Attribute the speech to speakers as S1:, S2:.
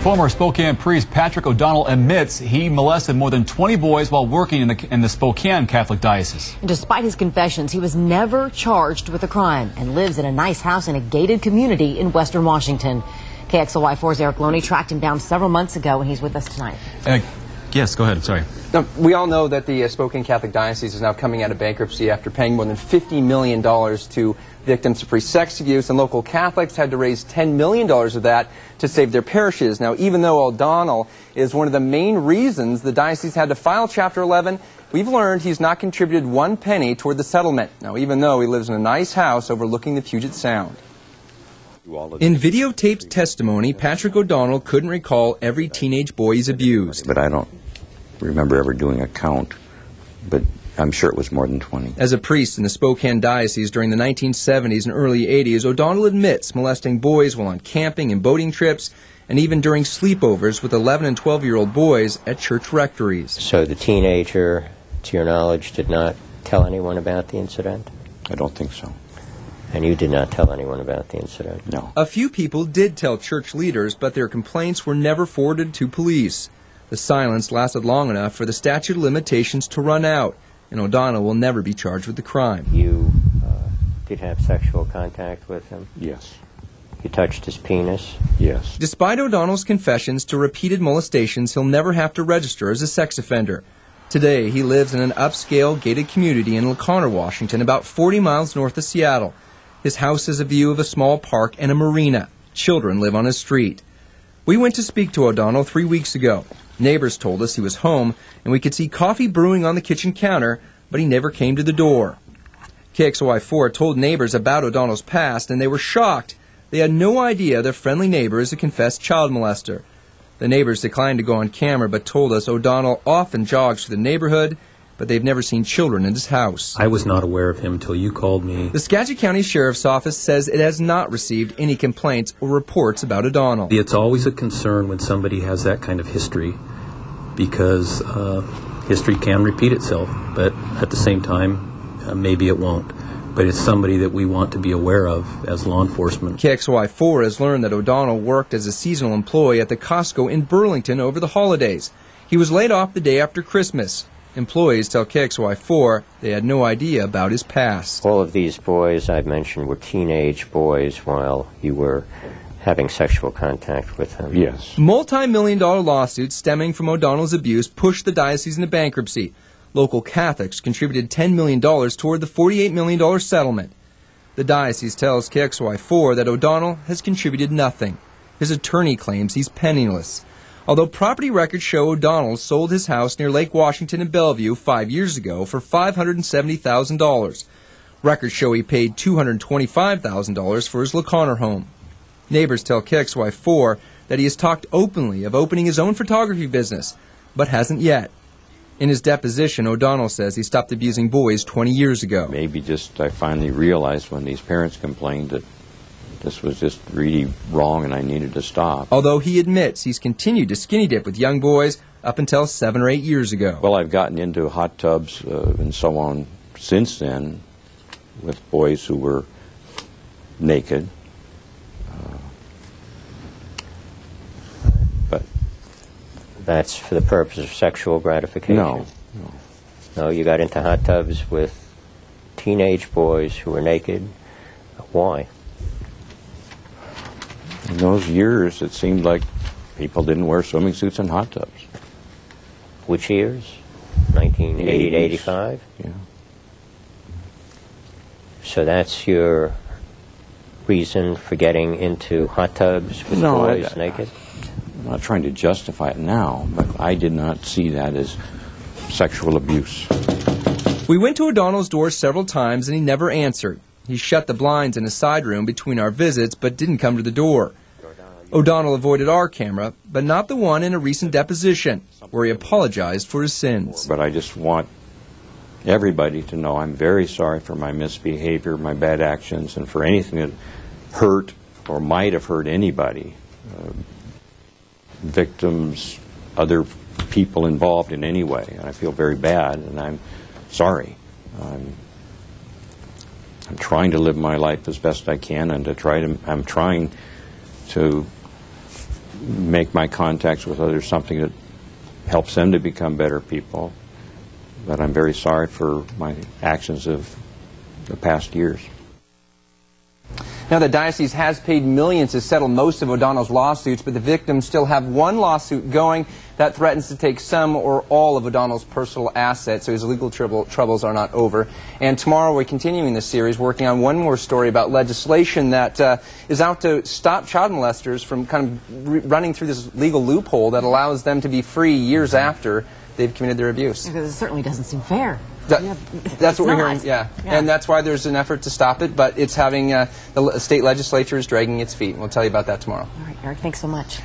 S1: Former Spokane priest Patrick O'Donnell admits he molested more than 20 boys while working in the Spokane Catholic Diocese.
S2: Despite his confessions, he was never charged with a crime and lives in a nice house in a gated community in western Washington. KXLY4's Erik Loney tracked him down several months ago, and he's with us tonight.
S1: Yes, go ahead. I'm sorry.
S3: Now, we all know that the Spokane Catholic Diocese is now coming out of bankruptcy after paying more than $50 million to victims of free sex abuse, and local Catholics had to raise $10 million of that to save their parishes. Now, even though O'Donnell is one of the main reasons the diocese had to file Chapter 11, we've learned he's not contributed one penny toward the settlement. Now, even though he lives in a nice house overlooking the Puget Sound.
S4: In videotaped testimony, Patrick O'Donnell couldn't recall every teenage boy he's abused.
S5: But I don't remember ever doing a count, but I'm sure it was more than 20.
S4: As a priest in the Spokane Diocese during the 1970s and early 80s, O'Donnell admits molesting boys while on camping and boating trips, and even during sleepovers with 11 and 12-year-old boys at church rectories.
S6: So the teenager, to your knowledge, did not tell anyone about the incident?
S5: I don't think so.
S6: And you did not tell anyone about the incident?
S5: No.
S4: A few people did tell church leaders, but their complaints were never forwarded to police. The silence lasted long enough for the statute of limitations to run out, and O'Donnell will never be charged with the crime.
S6: You did have sexual contact with him?
S5: Yes.
S6: You touched his penis?
S5: Yes.
S4: Despite O'Donnell's confessions to repeated molestations, he'll never have to register as a sex offender. Today, he lives in an upscale gated community in Loney, Washington, about 40 miles north of Seattle. His house has a view of a small park and a marina. Children live on his street. We went to speak to O'Donnell 3 weeks ago. Neighbors told us he was home, and we could see coffee brewing on the kitchen counter, but he never came to the door. KXLY4 told neighbors about O'Donnell's past, and they were shocked. They had no idea their friendly neighbor is a confessed child molester. The neighbors declined to go on camera, but told us O'Donnell often jogs through the neighborhood, but they've never seen children in his house.
S7: I was not aware of him until you called me.
S4: The Skagit County Sheriff's Office says it has not received any complaints or reports about O'Donnell.
S7: It's always a concern when somebody has that kind of history, because history can repeat itself, but at the same time, maybe it won't. But it's somebody that we want to be aware of as law enforcement.
S4: KXLY4 has learned that O'Donnell worked as a seasonal employee at the Costco in Burlington over the holidays. He was laid off the day after Christmas. Employees tell KXLY4 they had no idea about his past.
S6: All of these boys I've mentioned were teenage boys while you were having sexual contact with him.
S5: Yes.
S4: Multi-million-dollar lawsuits stemming from O'Donnell's abuse pushed the diocese into bankruptcy. Local Catholics contributed $10 million toward the $48 million settlement. The diocese tells KXLY4 that O'Donnell has contributed nothing. His attorney claims he's penniless. Although property records show O'Donnell sold his house near Lake Washington in Bellevue 5 years ago for $570,000. Records show he paid $225,000 for his Loney home. Neighbors tell KXLY4 that he has talked openly of opening his own photography business, but hasn't yet. In his deposition, O'Donnell says he stopped abusing boys 20 years ago.
S5: Maybe just I finally realized when these parents complained that this was just really wrong and I needed to stop.
S4: Although he admits he's continued to skinny dip with young boys up until 7 or 8 years ago.
S5: Well, I've gotten into hot tubs and so on since then with boys who were naked. But
S6: That's for the purpose of sexual gratification?
S5: No.
S6: No, you got into hot tubs with teenage boys who were naked. Why?
S5: In those years, it seemed like people didn't wear swimming suits in hot tubs.
S6: Which years? 1980 to 85?
S5: Yeah.
S6: So that's your reason for getting into hot tubs with boys naked?
S5: I'm not trying to justify it now, but I did not see that as sexual abuse.
S4: We went to O'Donnell's door several times and he never answered. He shut the blinds in a side room between our visits but didn't come to the door. O'Donnell avoided our camera, but not the one in a recent deposition, where he apologized for his sins.
S5: But I just want everybody to know I'm very sorry for my misbehavior, my bad actions, and for anything that hurt or might have hurt anybody. Victims, other people involved in any way. And I feel very bad, and I'm sorry. I'm trying to live my life as best I can, and I'm trying to make my contacts with others something that helps them to become better people. But I'm very sorry for my actions of the past years.
S3: Now, the diocese has paid millions to settle most of O'Donnell's lawsuits, but the victims still have one lawsuit going that threatens to take some or all of O'Donnell's personal assets, so his legal troubles are not over. And tomorrow we're continuing this series, working on one more story about legislation that is out to stop child molesters from kind of running through this legal loophole that allows them to be free years after they've committed their abuse.
S2: Because it certainly doesn't seem fair.
S3: That's what we're hearing, yeah. And that's why there's an effort to stop it, but it's having the state legislature is dragging its feet. We'll tell you about that tomorrow.
S2: All right, Eric, thanks so much.